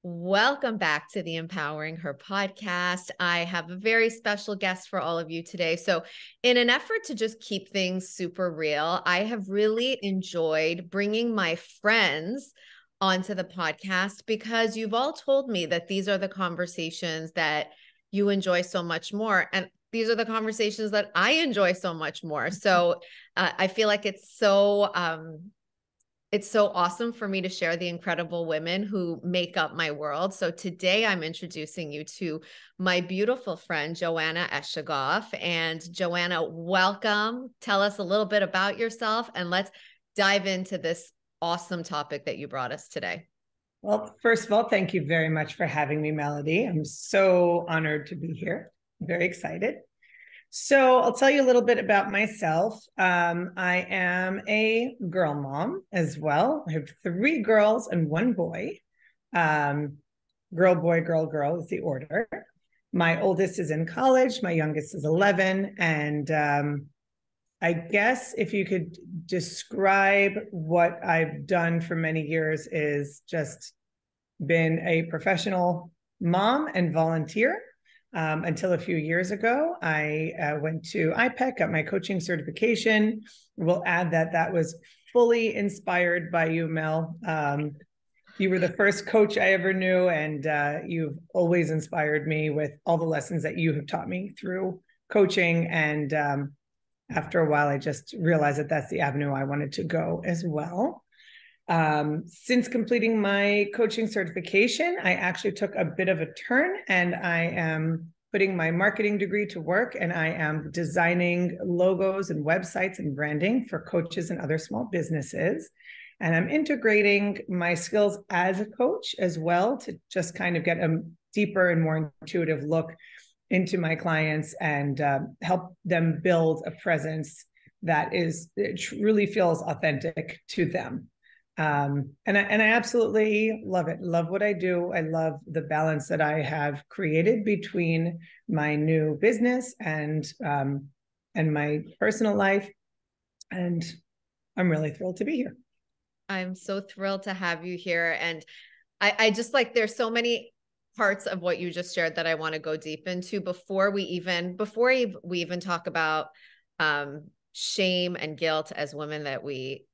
Welcome back to the Empowering Her podcast. I have a very special guest for all of you today. So, in an effort to just keep things super real, I have really enjoyed bringing my friends onto the podcast because you've all told me that these are the conversations that you enjoy so much more. And these are the conversations that I enjoy so much more. So, I feel like it's so awesome for me to share the incredible women who make up my world. So today I'm introducing you to my beautiful friend, Joanna Eshaghoff. And Joanna, welcome. Tell us a little bit about yourself and let's dive into this awesome topic that you brought us today. Well, first of all, thank you very much for having me, Melody. I'm so honored to be here. I'm very excited. So I'll tell you a little bit about myself. I am a girl mom as well. I have 3 girls and 1 boy. Girl, boy, girl, girl is the order. My oldest is in college. My youngest is 11. And I guess if you could describe what I've done for many years is just been a professional mom and volunteer. Until a few years ago, I went to IPEC, got my coaching certification. We'll add that was fully inspired by you, Mel. You were the first coach I ever knew, and you've always inspired me with all the lessons that you have taught me through coaching. And after a while, I just realized that that's the avenue I wanted to go as well. Since completing my coaching certification, I actually took a bit of a turn and I am putting my marketing degree to work, and I am designing logos and websites and branding for coaches and other small businesses. And I'm integrating my skills as a coach as well to just kind of get a deeper and more intuitive look into my clients and help them build a presence that it truly feels authentic to them. And I absolutely love it. Love what I do. I love the balance that I have created between my new business and my personal life. And I'm really thrilled to be here. I'm so thrilled to have you here. And I just there's so many parts of what you just shared that I want to go deep into before we even talk about shame and guilt as women that we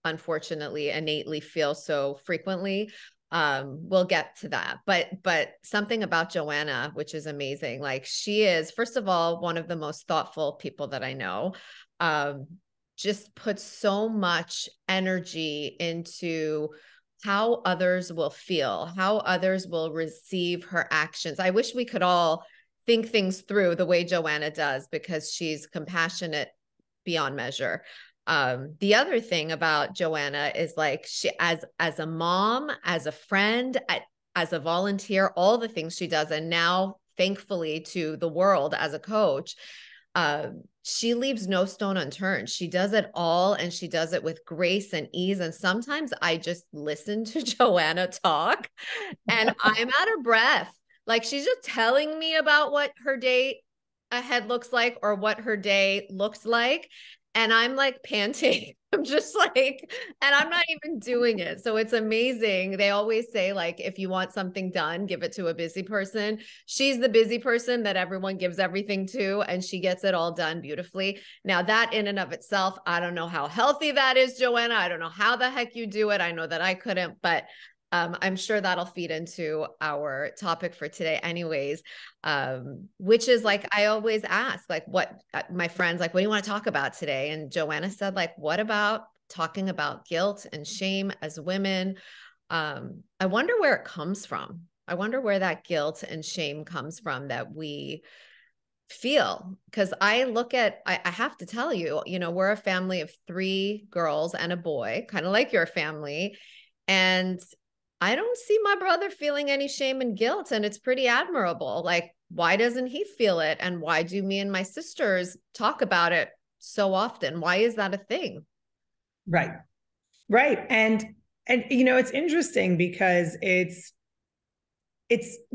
unfortunately innately feel so frequently. We'll get to that, but something about Joanna, which is amazing. Like, she is, first of all, one of the most thoughtful people that I know. Just puts so much energy into how others will feel, how others will receive her actions. I wish we could all think things through the way Joanna does, because she's compassionate beyond measure. The other thing about Joanna is, like, she, as a mom, as a friend, as a volunteer, all the things she does, and now thankfully to the world as a coach, she leaves no stone unturned. She does it all, and she does it with grace and ease. And sometimes I just listen to Joanna talk and I'm out of breath. Like, she's just telling me about what her day ahead looks like or what her day looks like. And I'm like panting. I'm just like, and I'm not even doing it. So it's amazing. They always say, like, if you want something done, give it to a busy person. She's the busy person that everyone gives everything to, and she gets it all done beautifully. Now, that in and of itself, I don't know how healthy that is, Joanna. I don't know how the heck you do it. I know that I couldn't, but I'm sure that'll feed into our topic for today anyways, which is, like, I always ask, like, what my friends, like, what do you want to talk about today? And Joanna said, like, what about talking about guilt and shame as women? I wonder where it comes from. I wonder where that guilt and shame comes from that we feel. Because I have to tell you, we're a family of 3 girls and a boy, kind of like your family. And I don't see my brother feeling any shame and guilt, and it's pretty admirable. Like, why doesn't he feel it? And why do me and my sisters talk about it so often? Why is that a thing? Right. Right. And it's interesting because it's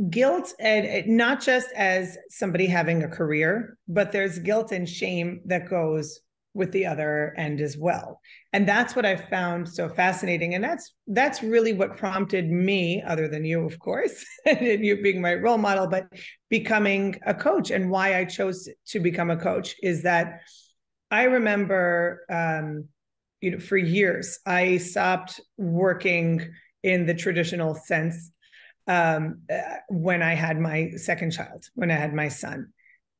guilt, and not just as somebody having a career, but there's guilt and shame that goes with the other end as well. And that's what I found so fascinating. And that's really what prompted me, other than you, of course, and you being my role model, but becoming a coach. And why I chose to become a coach is that I remember, for years, I stopped working in the traditional sense when I had my second child, when I had my son.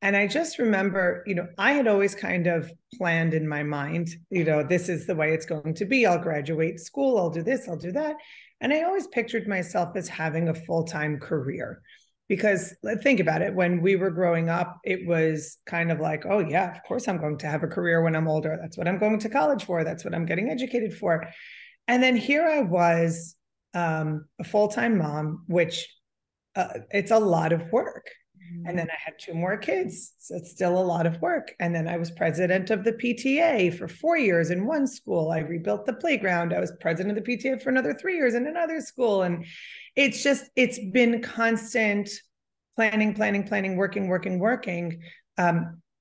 And I just remember, I had always kind of planned in my mind, this is the way it's going to be. I'll graduate school, I'll do this, I'll do that. And I always pictured myself as having a full-time career. Because think about it, when we were growing up, it was kind of like, oh yeah, of course I'm going to have a career when I'm older. That's what I'm going to college for. That's what I'm getting educated for. And then here I was, a full-time mom, which it's a lot of work. And then I had 2 more kids. So it's still a lot of work. And then I was president of the PTA for 4 years in one school. I rebuilt the playground. I was president of the PTA for another 3 years in another school. And it's been constant planning, working,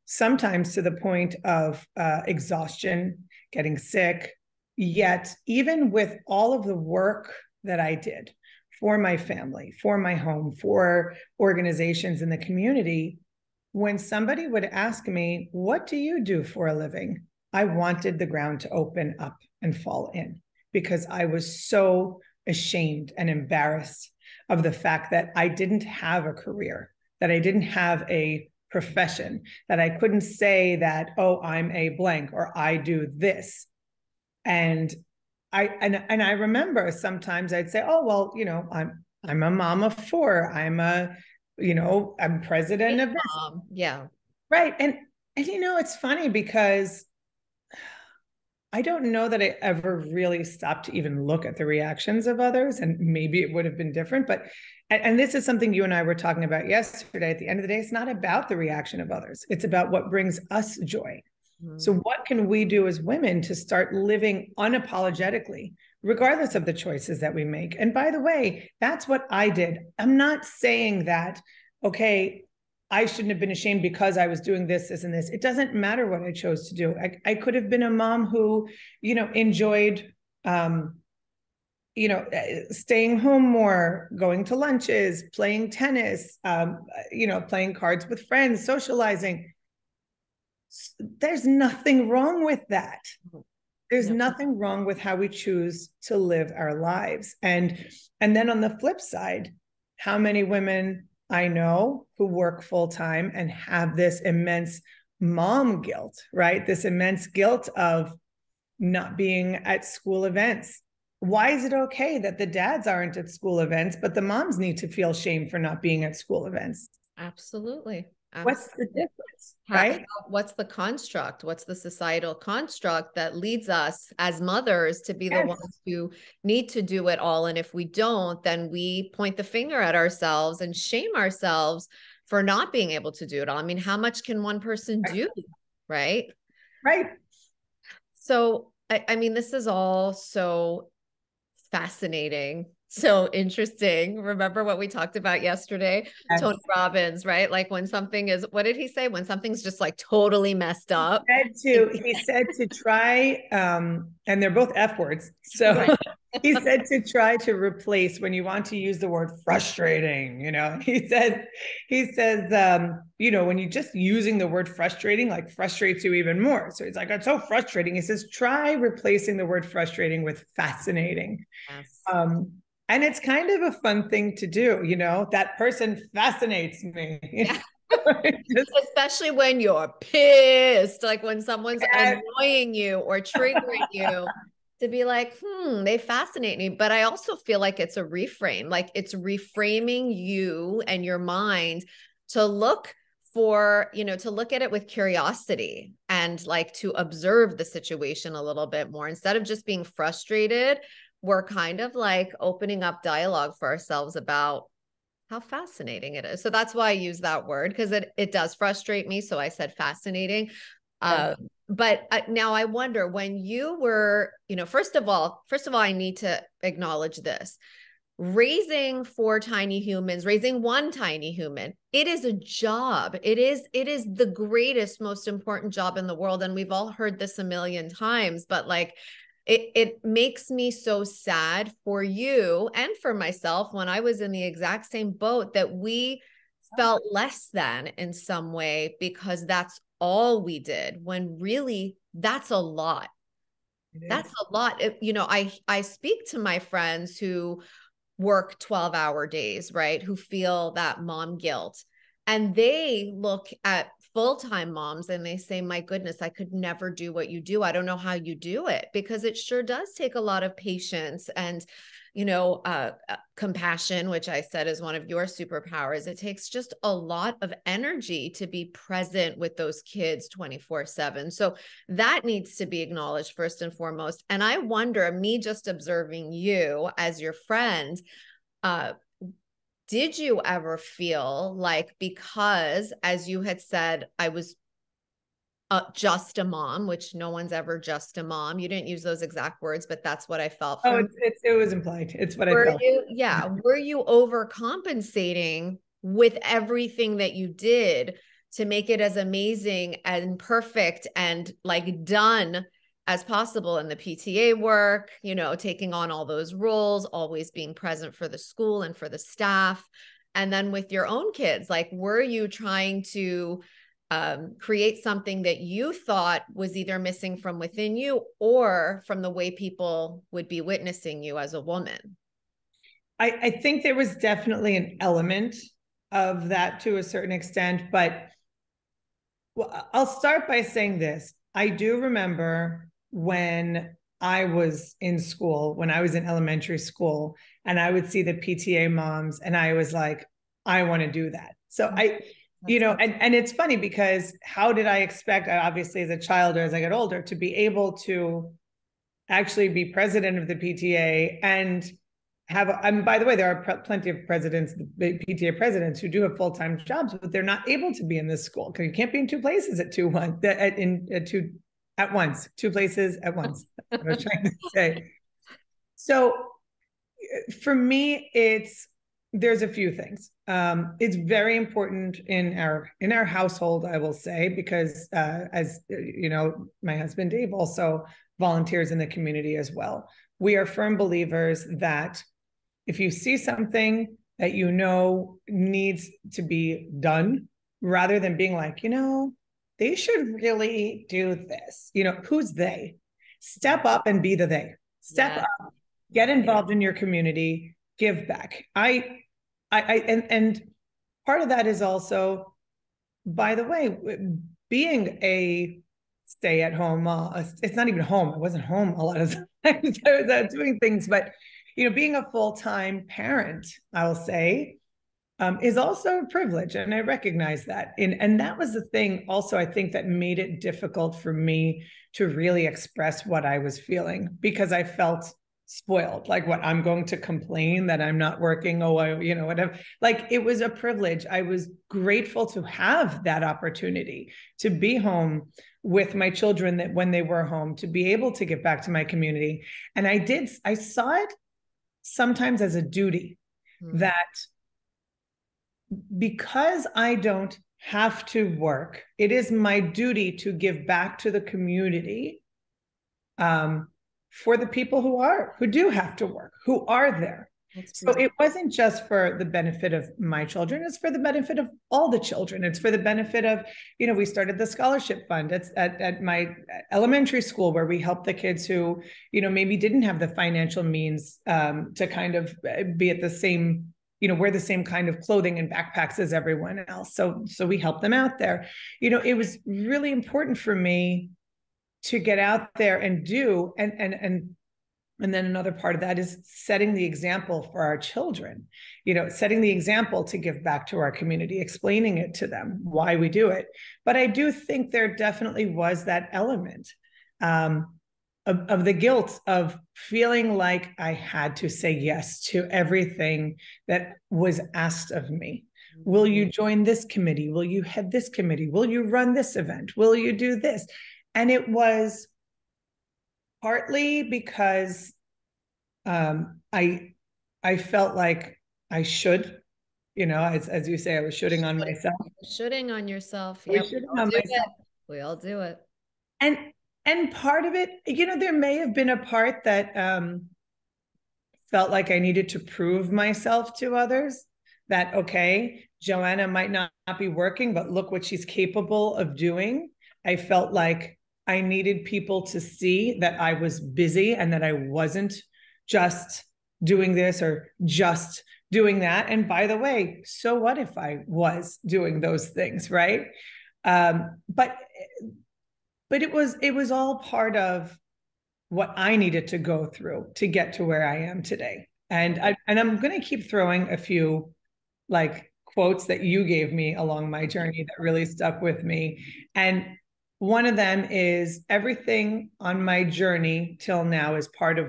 sometimes to the point of exhaustion, getting sick. Yet, even with all of the work that I did for my family, for my home, for organizations in the community, when somebody would ask me, what do you do for a living? I wanted the ground to open up and fall in, because I was so ashamed and embarrassed of the fact that I didn't have a career, that I didn't have a profession, that I couldn't say that, oh, I'm a blank, or I do this. And I remember sometimes I'd say, oh, well, I'm a mom of 4. I'm president of this. Mom. Yeah. Right. And it's funny because I don't know that I ever really stopped to even look at the reactions of others, and maybe it would have been different. But, and this is something you and I were talking about yesterday. At the end of the day, it's not about the reaction of others. It's about what brings us joy. So what can we do as women to start living unapologetically, regardless of the choices that we make? And by the way, that's what I did. I'm not saying that, okay, I shouldn't have been ashamed because I was doing this, this, and this. It doesn't matter what I chose to do. I could have been a mom who, enjoyed, staying home more, going to lunches, playing tennis, playing cards with friends, socializing. There's nothing wrong with that. There's nothing wrong with how we choose to live our lives. And then on the flip side, how many women I know who work full-time and have this immense mom guilt, right? This immense guilt of not being at school events. Why is it okay that the dads aren't at school events, but the moms need to feel shame for not being at school events? Absolutely. What's the difference, right? What's the construct? What's the societal construct that leads us as mothers to be the ones who need to do it all? And if we don't, then we point the finger at ourselves and shame ourselves for not being able to do it all. I mean, how much can one person do, right? Right. So, I mean, this is all so fascinating. So interesting. Remember what we talked about yesterday? Yes. Tony Robbins, right? Like when something is, what did he say? When something's just like totally messed up. He said to try, and they're both F words. So right. He said to try to replace, when you want to use the word frustrating, he says, when you're just using the word frustrating, like frustrates you even more. So he's like, it's so frustrating. He says, try replacing the word frustrating with fascinating. Yes. And it's kind of a fun thing to do, that person fascinates me. Yeah. Especially when you're pissed, like when someone's annoying you or triggering you, to be like, they fascinate me. But I also feel like it's a reframe, like it's reframing you and your mind to look for, to look at it with curiosity and like to observe the situation a little bit more instead of just being frustrated. We're kind of like opening up dialogue for ourselves about how fascinating it is. So that's why I use that word, because it does frustrate me. So I said fascinating. But now I wonder, when you were, first of all, I need to acknowledge this. raising 4 tiny humans, raising 1 tiny human, it is a job. It is the greatest, most important job in the world. And we've all heard this a million times, but like, it makes me so sad for you and for myself when I was in the exact same boat, that we felt less than in some way because that's all we did, when really that's a lot. That's a lot. You know, I speak to my friends who work 12-hour days, right? Who feel that mom guilt. And they look at full-time moms and they say, my goodness, I could never do what you do. I don't know how you do it, because it sure does take a lot of patience and, you know, compassion, which I said is one of your superpowers. It takes just a lot of energy to be present with those kids 24/7. So that needs to be acknowledged first and foremost. And I wonder, me just observing you as your friend, did you ever feel like, because as you had said, I was just a mom, which no one's ever just a mom. You didn't use those exact words, but that's what I felt Oh, from. it was implied. It's what I Were felt. you, yeah, were you overcompensating with everything that you did to make it as amazing and perfect and like done as possible in the PTA work, you know, taking on all those roles, always being present for the school and for the staff? And then with your own kids, like, were you trying to create something that you thought was either missing from within you or from the way people would be witnessing you as a woman? I think there was definitely an element of that to a certain extent, but I'll start by saying this. I do remember when I was in school, when I was in elementary school, and I would see the PTA moms, and I was like, I want to do that. So you know, and it's funny because how did I expect, obviously as a child or as I got older, to be able to actually be president of the PTA and have, and by the way, there are plenty of presidents, PTA presidents, who do have full-time jobs, but they're not able to be in this school because you can't be in 2 places at once, 2 places at once. That's what I was trying to say. So for me, there's a few things. It's very important in our household, I will say, because as you know, my husband Dave also volunteers in the community as well. We are firm believers that if you see something that you know needs to be done, rather than being like, you know, they should really do this. You know, who's they? Step up and be the they. Step up, get involved in your community, give back. And part of that is also, by the way, being a stay-at-home mom. It's not even home. I wasn't home a lot of times. I was doing things, but you know, being a full-time parent, I'll say, is also a privilege, and I recognize that. And that was the thing also, I think, that made it difficult for me to really express what I was feeling, because I felt spoiled. Like, what, I'm going to complain that I'm not working? Oh, you know, whatever. Like, it was a privilege. I was grateful to have that opportunity to be home with my children, that when they were home, to be able to get back to my community. And I saw it sometimes as a duty, that because I don't have to work, it is my duty to give back to the community, for the people who do have to work, who are there. So it wasn't just for the benefit of my children, it's for the benefit of all the children. It's for the benefit of, you know, we started the scholarship fund at my elementary school, where we helped the kids who, you know, maybe didn't have the financial means to kind of be at the same, you know, wear the same kind of clothing and backpacks as everyone else. So we helped them out there. You know, it was really important for me to get out there and do, and then another part of that is setting the example for our children, you know, setting the example to give back to our community, explaining it to them, why we do it. But I do think there definitely was that element of the guilt of feeling like I had to say yes to everything that was asked of me. Will you join this committee? Will you head this committee? Will you run this event? Will you do this? And it was partly because I I felt like I should, as you say, I was shooting on myself. Shooting on yourself. I was Yep. We shooting all on do it. myself. We all do it. And part of it, there may have been a part that felt like I needed to prove myself to others, that, okay, Joanna might not be working, but look what she's capable of doing. I felt like I needed people to see that I was busy and that I wasn't just doing this or just doing that. And by the way, so what if I was doing those things, right? But it was all part of what I needed to go through to get to where I am today. And I'm going to keep throwing a few like quotes that you gave me along my journey that really stuck with me. And one of them is, everything on my journey till now is part of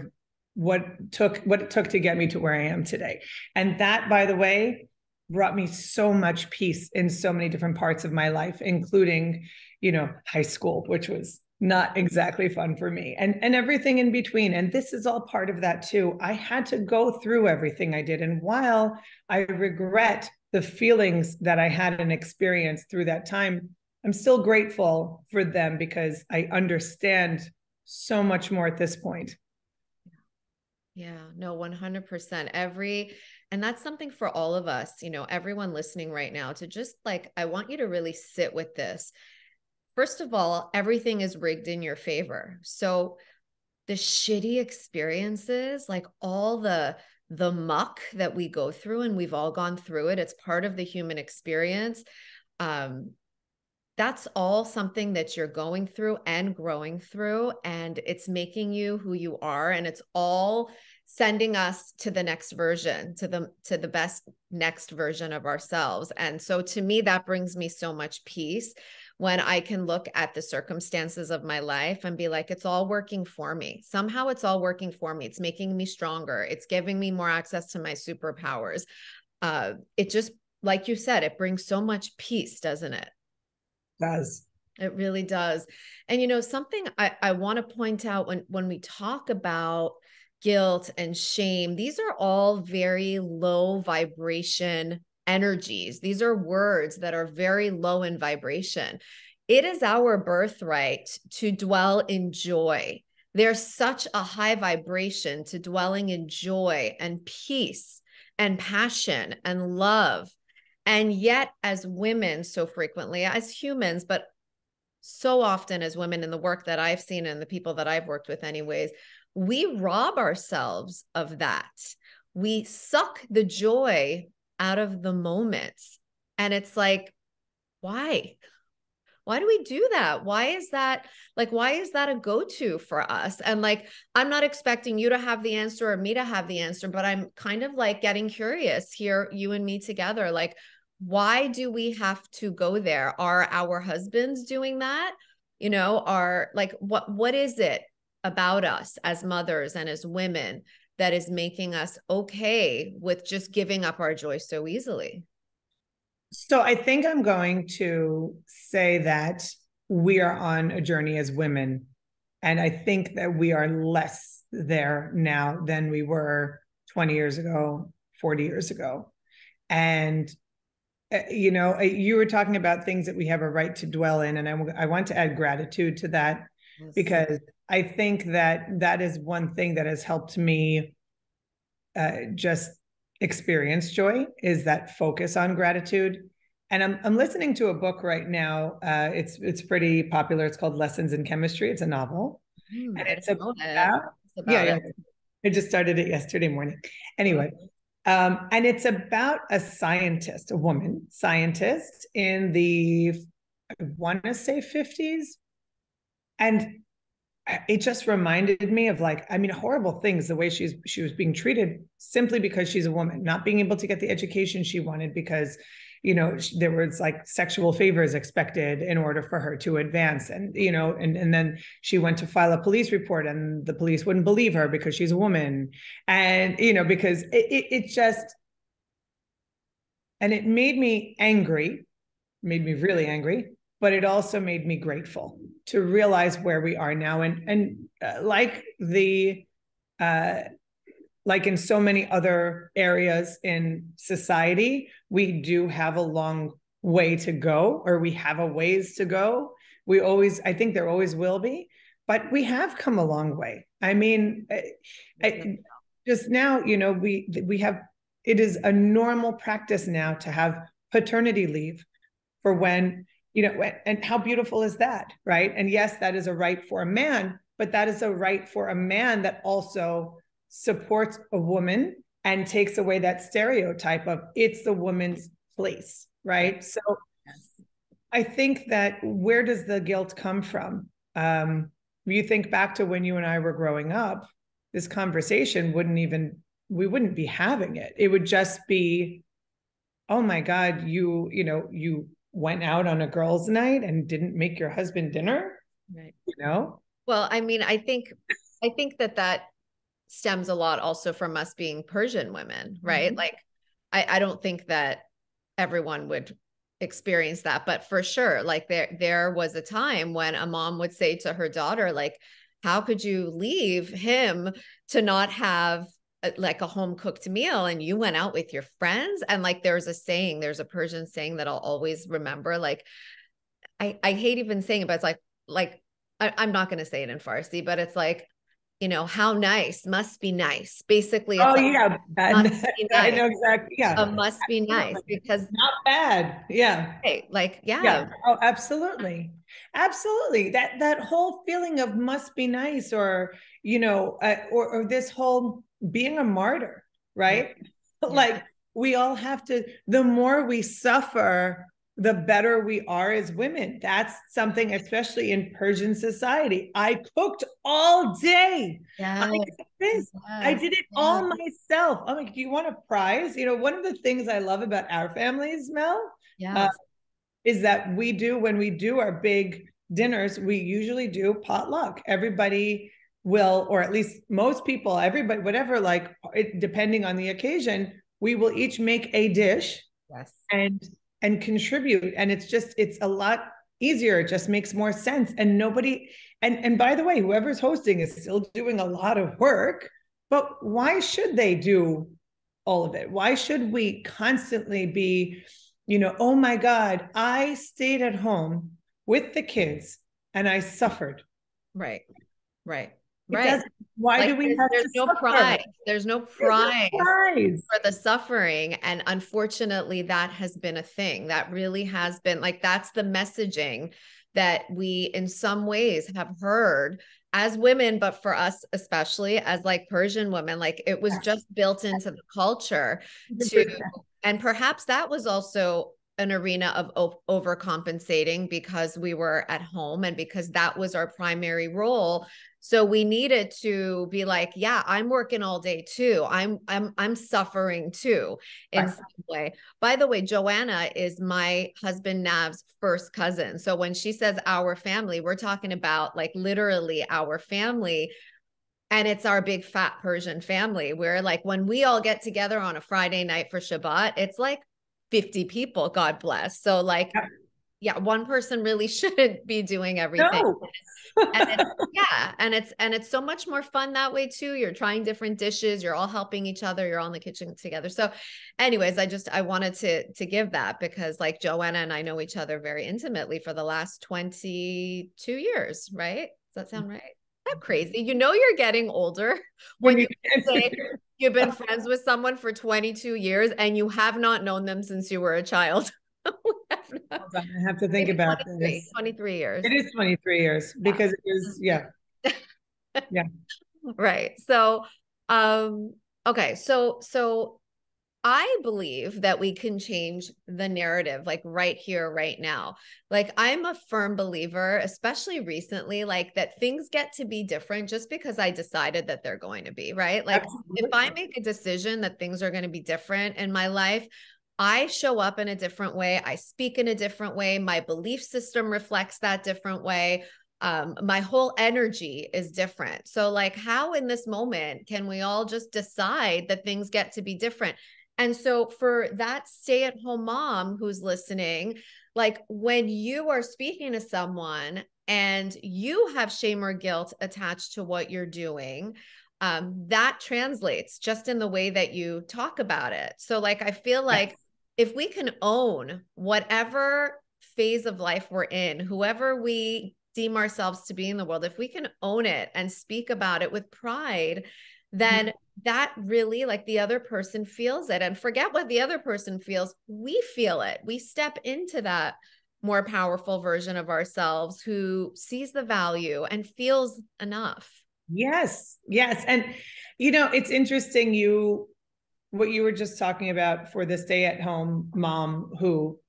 what it took to get me to where I am today. And that, by the way, brought me so much peace in so many different parts of my life, including, high school, which was not exactly fun for me, and everything in between. And this is all part of that too. I had to go through everything I did. And while I regret the feelings that I had and experienced through that time, I'm still grateful for them because I understand so much more at this point. Yeah, no, 100%. And that's something for all of us, everyone listening right now, to just like, I want you to really sit with this. First of all, everything is rigged in your favor. So the shitty experiences, like all the muck that we go through, and we've all gone through it, it's part of the human experience. That's all something that you're going through and growing through, and it's making you who you are, and it's all sending us to the next version, to the best next version of ourselves. And so to me, that brings me so much peace when I can look at the circumstances of my life and be like, it's all working for me. Somehow it's all working for me. It's making me stronger. It's giving me more access to my superpowers. It just, like you said, it brings so much peace, doesn't it? Does. It really does. And something I want to point out, when we talk about guilt and shame, these are all very low vibration energies. These are words that are very low in vibration. It is our birthright to dwell in joy. There's such a high vibration to dwelling in joy and peace and passion and love. And yet, as women, so frequently, as humans, but so often as women, in the work that I've seen and the people that I've worked with anyways, we rob ourselves of that. We suck the joy out of the moments. And it's like, why? Why do we do that? Why is that a go-to for us? And like, I'm not expecting you to have the answer or me to have the answer, but I'm kind of like getting curious here, you and me together. Like, why do we have to go there? Are our husbands doing that? Are like, what is it about us as mothers and as women that is making us okay with just giving up our joy so easily? So I think I'm going to say that we are on a journey as women. And I think that we are less there now than we were 20 years ago, 40 years ago. And, you were talking about things that we have a right to dwell in. And I want to add gratitude to that, yes, because I think that is one thing that has helped me just experience joy, is that focus on gratitude. And I'm listening to a book right now. It's pretty popular. It's called Lessons in Chemistry. It's a novel. And it's about yeah. I just started it yesterday morning. Anyway, and it's about a scientist, a woman scientist in the, I want to say 50s. And it just reminded me of, like, I mean, horrible things, the way she was being treated simply because she's a woman, not being able to get the education she wanted because, there was like sexual favors expected in order for her to advance. And, and then she went to file a police report and the police wouldn't believe her because she's a woman. And, because it just, and it made me angry, made me really angry, but it also made me grateful to realize where we are now. And like the like in so many other areas in society, we do have a long way to go, or we have a ways to go. I think there always will be, but we have come a long way. I mean, just now, we have, it is a normal practice now to have paternity leave for when, and how beautiful is that, right? And yes, that is a right for a man, but that is a right for a man that also supports a woman and takes away that stereotype of it's the woman's place, right? So I think that, where does the guilt come from? You think back to when you and I were growing up, this conversation we wouldn't be having it. It would just be, oh my God, you went out on a girls' night and didn't make your husband dinner, right? Well, I mean, I think that stems a lot also from us being Persian women, right? Like, I don't think that everyone would experience that, but for sure, like there was a time when a mom would say to her daughter, like, how could you leave him to not have like a home cooked meal, and you went out with your friends? And like, there's a Persian saying that I'll always remember. Like, I hate even saying it, but it's like I'm not going to say it in Farsi, but it's like, how nice must be nice. Basically, it's yeah, must be nice. I know exactly. Yeah, must be nice because not bad. Yeah, hey, like yeah. Oh, absolutely, absolutely. That whole feeling of must be nice, or or this whole being a martyr, right? Yeah. Like, we all have to. The more we suffer, the better we are as women. That's something, especially in Persian society. I cooked all day. Yes. I did it all myself. I'm like, do you want a prize? One of the things I love about our families, Mel, is that when we do our big dinners, we usually do potluck. Everybody will, or at least most people, everybody, whatever, like, depending on the occasion, we will each make a dish. Yes. And contribute. And it's a lot easier. It just makes more sense. And by the way, whoever's hosting is still doing a lot of work, but why should they do all of it? Why should we constantly be, oh my God, I stayed at home with the kids and I suffered. Right. Why do we have there's to no suffer? prize. There's no prize for the suffering. And unfortunately, that has been a thing. That really has been, like, that's the messaging that we in some ways have heard as women, but for us, especially as like Persian women, like it was just built into the culture and perhaps that was also an arena of overcompensating because we were at home and because that was our primary role. So we needed to be like, yeah, I'm working all day too. I'm suffering too in some way. By the way, Joanna is my husband Nav's first cousin. So when she says our family, we're talking about like literally our family. And it's our big fat Persian family where, like, when we all get together on a Friday night for Shabbat, it's like 50 people, God bless. So like, yeah, one person really shouldn't be doing everything. No. and it's so much more fun that way too. You're trying different dishes, you're all helping each other, you're all in the kitchen together. So anyways, I wanted to give that because like Joanna and I know each other very intimately for the last 22 years, right? Does that sound right? That's crazy. You're getting older when you say you've been friends with someone for 22 years and you have not known them since you were a child. Hold on, I have to think about this. 23 years. It is 23 years because it is, yeah. Right. So, okay. So I believe that we can change the narrative, like right here, right now. Like, I'm a firm believer, especially recently, like that things get to be different just because I decided that they're going to be, right? Like, if I make a decision that things are going to be different in my life, I show up in a different way. I speak in a different way. My belief system reflects that different way. My whole energy is different. So like, how in this moment can we all just decide that things get to be different? And so for that stay-at-home mom who's listening, like when you are speaking to someone and you have shame or guilt attached to what you're doing, that translates just in the way that you talk about it. So like, I feel like if we can own whatever phase of life we're in, whoever we deem ourselves to be in the world, if we can own it and speak about it with pride, then that really, like, the other person feels it, and forget what the other person feels. We feel it. We step into that more powerful version of ourselves who sees the value and feels enough. Yes. Yes. And, it's interesting what you were just talking about for the stay-at-home mom who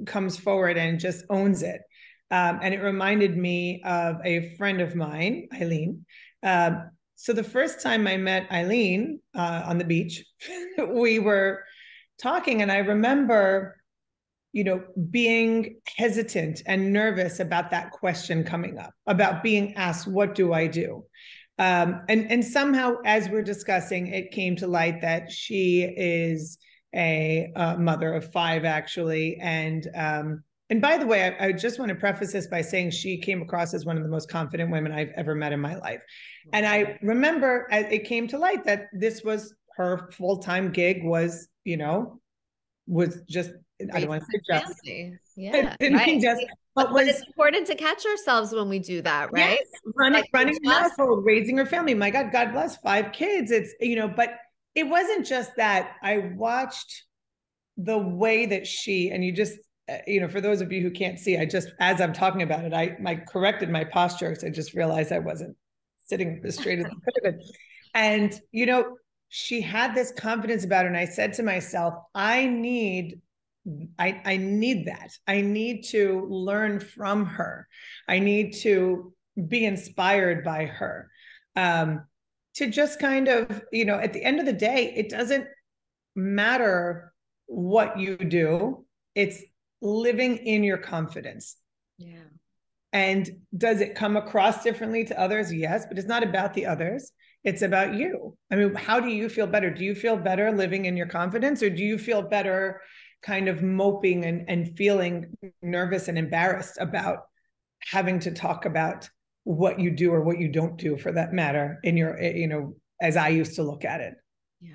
comes forward and just owns it. And it reminded me of a friend of mine, Eileen. So the first time I met Eileen on the beach, we were talking, and I remember, being hesitant and nervous about that question coming up, about being asked, what do I do? And somehow, as we're discussing, it came to light that she is a mother of 5, actually. And by the way, I just want to preface this by saying she came across as one of the most confident women I've ever met in my life. And I remember it came to light that this was her full-time gig, was just, I don't want to say just. Yeah. Right. Just, but it's important to catch ourselves when we do that, right? Yes, running a household, raising her family. My God, God bless, 5 kids. It's, but it wasn't just that. I watched the way that she, and you just, for those of you who can't see, I just, as I'm talking about it, I corrected my posture because I just realized I wasn't sitting as straight as I could have been. And, she had this confidence about her. And I said to myself, I need that. I need to learn from her. I need to be inspired by her. To just kind of, at the end of the day, it doesn't matter what you do. It's living in your confidence. Yeah. And does it come across differently to others? Yes, but it's not about the others. It's about you. I mean, how do you feel better? Do you feel better living in your confidence, or do you feel better kind of moping and feeling nervous and embarrassed about having to talk about what you do or what you don't do, for that matter, in your, as I used to look at it? Yeah.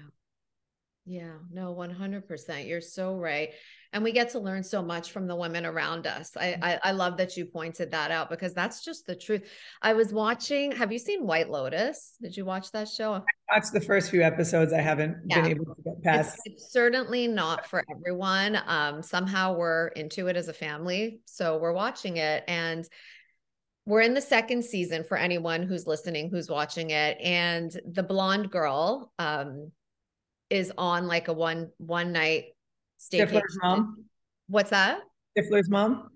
Yeah, no, 100%. You're so right. And we get to learn so much from the women around us. I love that you pointed that out, because that's just the truth. I was watching, have you seen White Lotus? Did you watch that show? I watched the first few episodes. I haven't been able to get past. It's certainly not for everyone. Somehow we're into it as a family. So we're watching it, and we're in the 2nd season for anyone who's listening, who's watching it. And the blonde girl, is on like a one night staycation. Stifler's mom. What's that? Stifler's mom.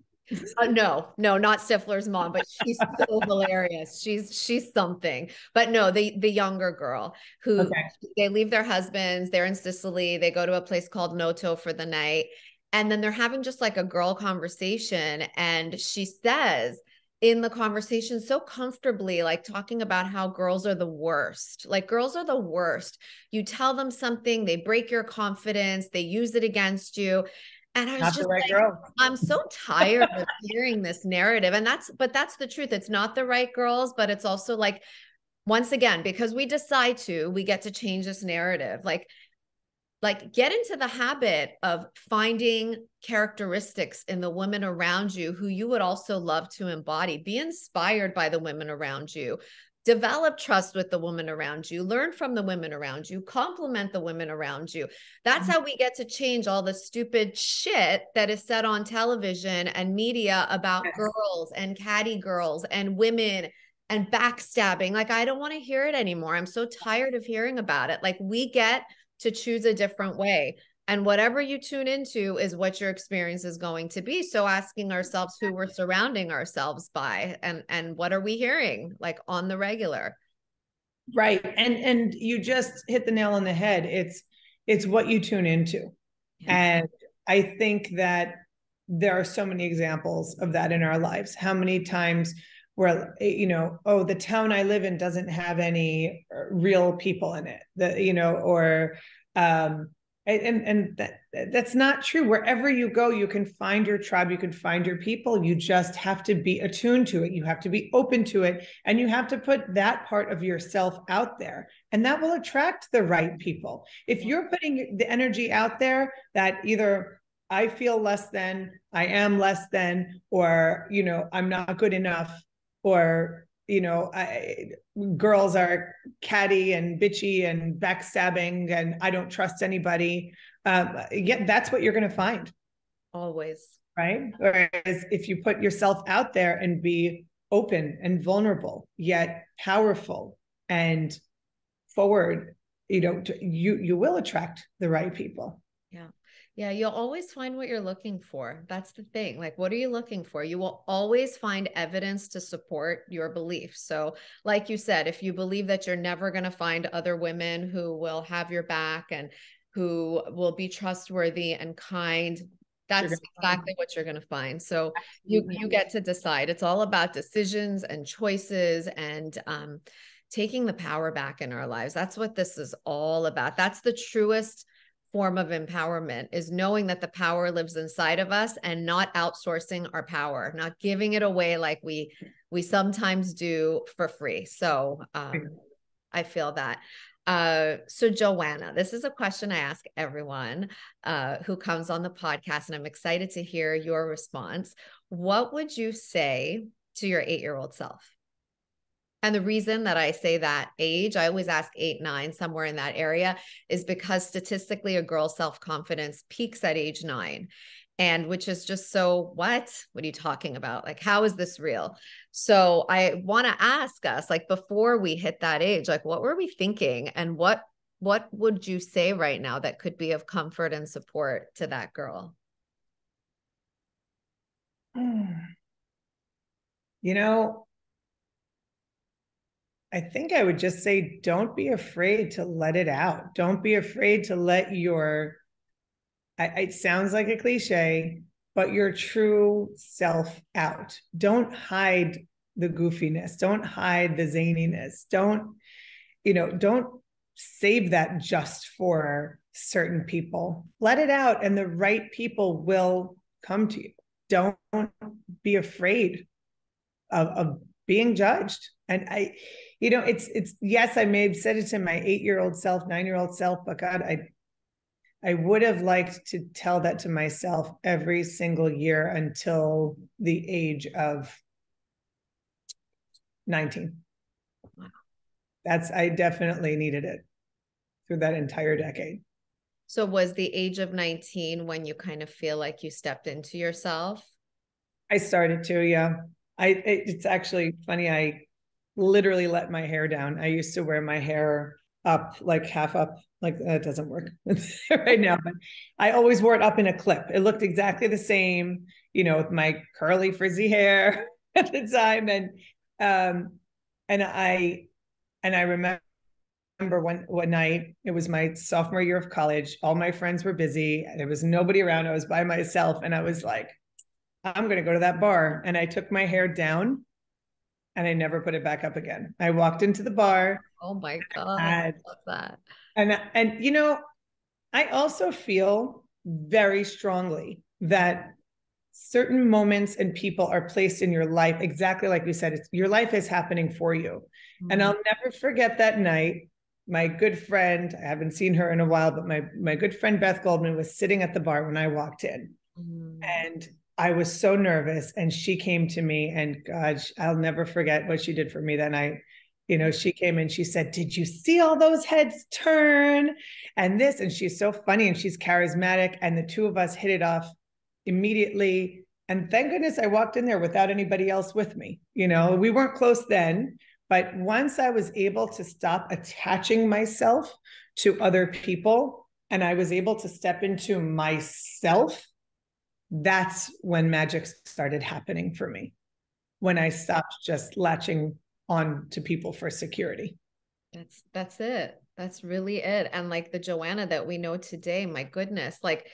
No, not Stifler's mom, but she's so hilarious. She's something. But no, the younger girl who they leave their husbands. They're in Sicily. They go to a place called Noto for the night, and then they're having just like a girl conversation. And she says in the conversation so comfortably, like talking about how girls are the worst. Like, girls are the worst. You tell them something, they break your confidence, they use it against you. And I was just like, I'm so tired of hearing this narrative. And that's the truth. It's not the right girls, but it's also like, once again, because we decide to, we get to change this narrative. Like get into the habit of finding characteristics in the women around you who you would also love to embody. Be inspired by the women around you. Develop trust with the women around you. Learn from the women around you. Compliment the women around you. That's how we get to change all the stupid shit that is said on television and media about girls and catty girls and women and backstabbing. Like, I don't want to hear it anymore. I'm so tired of hearing about it. Like, we get to choose a different way. And whatever you tune into is what your experience is going to be. So asking ourselves who we're surrounding ourselves by, and what are we hearing, like, on the regular. Right. And you just hit the nail on the head. It's what you tune into. Yeah. And I think that there are so many examples of that in our lives. How many times where, oh, the town I live in doesn't have any real people in it, or That's not true. Wherever you go, you can find your tribe, you can find your people. You just have to be attuned to it. You have to be open to it, and you have to put that part of yourself out there, and that will attract the right people. If you're putting the energy out there that either I feel less than, I am less than, or, you know, I'm not good enough, or, you know, girls are catty and bitchy and backstabbing and I don't trust anybody. Yeah, that's what you're going to find. Always. Right. Whereas if you put yourself out there and be open and vulnerable, yet powerful and forward, you know, you will attract the right people. Yeah. Yeah. You'll always find what you're looking for. That's the thing. Like, what are you looking for? You will always find evidence to support your beliefs. So, like you said, if you believe that you're never going to find other women who will have your back and who will be trustworthy and kind, that's exactly what you're going to find. So you get to decide. It's all about decisions and choices and taking the power back in our lives. That's what this is all about. That's the truest form of empowerment, is knowing that the power lives inside of us and not outsourcing our power, not giving it away like we sometimes do for free. So I feel that. So Joanna, this is a question I ask everyone who comes on the podcast, and I'm excited to hear your response. What would you say to your 8-year-old self? And the reason that I say that age, I always ask 8, 9, somewhere in that area, is because statistically a girl's self-confidence peaks at age 9. And which is just so, what are you talking about? Like, how is this real? So I want to ask us, like, before we hit that age, like, what were we thinking? And what would you say right now that could be of comfort and support to that girl? You know, I think I would just say, don't be afraid to let it out. Don't be afraid to let your, it sounds like a cliche, but your true self out. Don't hide the goofiness. Don't hide the zaniness. Don't save that just for certain people. Let it out, and the right people will come to you. Don't be afraid of being judged. And it's yes, I may have said it to my 8-year-old self, 9-year-old self, but God, I would have liked to tell that to myself every single year until the age of 19. Wow. I definitely needed it through that entire decade. So was the age of 19 when you kind of feel like you stepped into yourself? I started to, yeah. It's actually funny. I literally let my hair down. I used to wear my hair up, like half up. Like, that doesn't work right now, but I always wore it up in a clip. It looked exactly the same, with my curly frizzy hair at the time. And I remember one night, it was my sophomore year of college. All my friends were busy. There was nobody around. I was by myself, and I was like, I'm going to go to that bar. And I took my hair down and I never put it back up again. I walked into the bar. Oh my God. I love that. And I also feel very strongly that certain moments and people are placed in your life, exactly like we said, your life is happening for you. Mm-hmm. And I'll never forget that night. My good friend, I haven't seen her in a while, but my good friend Beth Goldman was sitting at the bar when I walked in. Mm-hmm. And I was so nervous, and she came to me, and God, I'll never forget what she did for me that night. She came and she said, "Did you see all those heads turn?" And this, and she's so funny and she's charismatic. And the two of us hit it off immediately. And thank goodness I walked in there without anybody else with me. We weren't close then, but once I was able to stop attaching myself to other people and I was able to step into myself, that's when magic started happening for me. When I stopped just latching on to people for security. That's it. That's really it. And like the Joanna that we know today, my goodness, like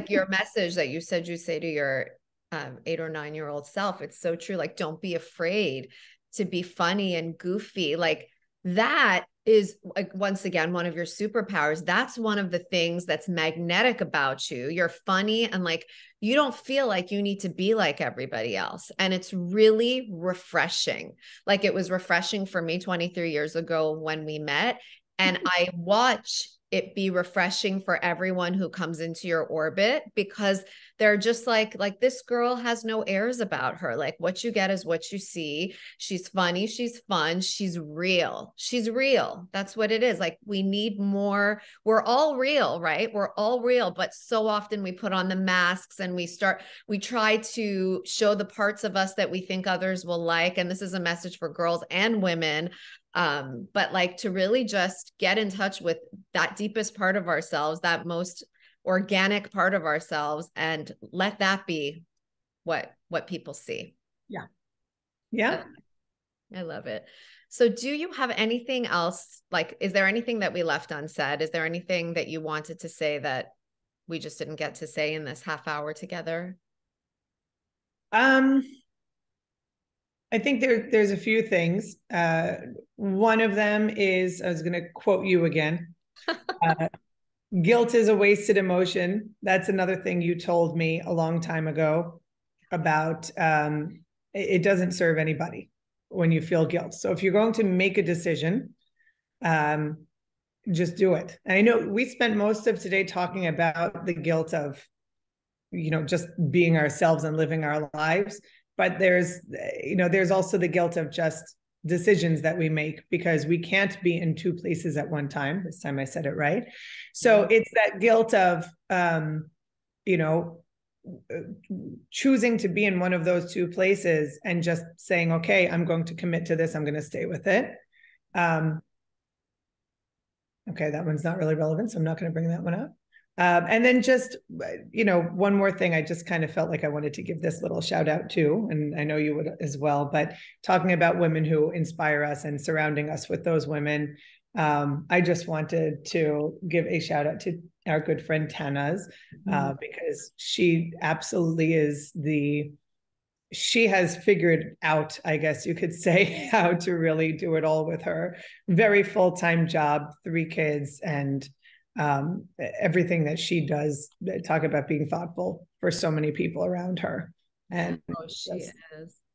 your message that you said you say to your 8 or 9-year-old self, it's so true. Like, don't be afraid to be funny and goofy. Like, that is, like, once again, one of your superpowers. That's one of the things that's magnetic about you. You're funny, and like, you don't feel like you need to be like everybody else. And it's really refreshing. Like, it was refreshing for me 23 years ago when we met. And I watch it be refreshing for everyone who comes into your orbit, because they're just like this girl has no airs about her. Like, what you get is what you see. She's funny, she's fun, she's real. She's real. That's what it is. Like, we need more. We're all real, right? We're all real, but so often we put on the masks and we try to show the parts of us that we think others will like. And this is a message for girls and women. But like, to really just get in touch with that deepest part of ourselves, that most organic part of ourselves, and let that be what people see. Yeah. Yeah. I love it. So do you have anything else? Like, is there anything that we left unsaid? Is there anything that you wanted to say that we just didn't get to say in this half hour together? I think there's a few things. One of them is, I was going to quote you again. Guilt is a wasted emotion. That's another thing you told me a long time ago about, it doesn't serve anybody when you feel guilt. So if you're going to make a decision, just do it. And I know we spent most of today talking about the guilt of, just being ourselves and living our lives. But there's also the guilt of just decisions that we make, because we can't be in two places at one time. This time I said it right. So it's that guilt of, choosing to be in one of those two places and just saying, okay, I'm going to commit to this. I'm going to stay with it. Okay, that one's not really relevant, so I'm not going to bring that one up. And then just, one more thing, I just kind of felt like I wanted to give this little shout out to, and I know you would as well, but talking about women who inspire us and surrounding us with those women, I just wanted to give a shout out to our good friend Tanaz, because she absolutely is she has figured out, I guess you could say, how to really do it all with her very full-time job, 3 kids, and everything that she does. Talk about being thoughtful for so many people around her. And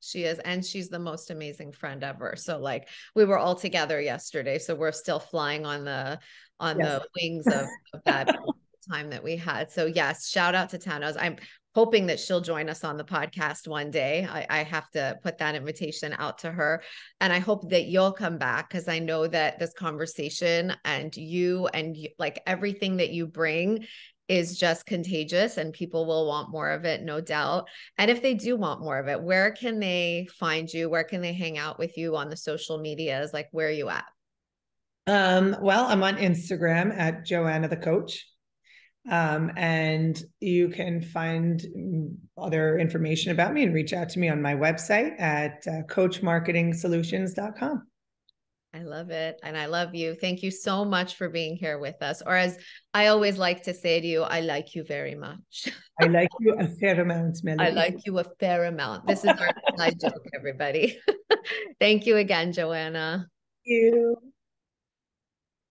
she is, and she's the most amazing friend ever. So like, we were all together yesterday, so we're still flying on the wings of that time that we had. So yes, shout out to Tanos. I'm hoping that she'll join us on the podcast one day. I have to put that invitation out to her. And I hope that you'll come back, because I know that this conversation and you like everything that you bring is just contagious, and people will want more of it, no doubt. And if they do want more of it, where can they find you? Where can they hang out with you on the social medias? Like, where are you at? Well, I'm on Instagram at Joanna the Coach. And you can find other information about me and reach out to me on my website at coachmarketingsolutions.com. I love it. And I love you. Thank you so much for being here with us. Or as I always like to say to you, I like you very much. I like you a fair amount, Melody. I like you a fair amount. This is our side joke, everybody. Thank you again, Joanna. Thank you.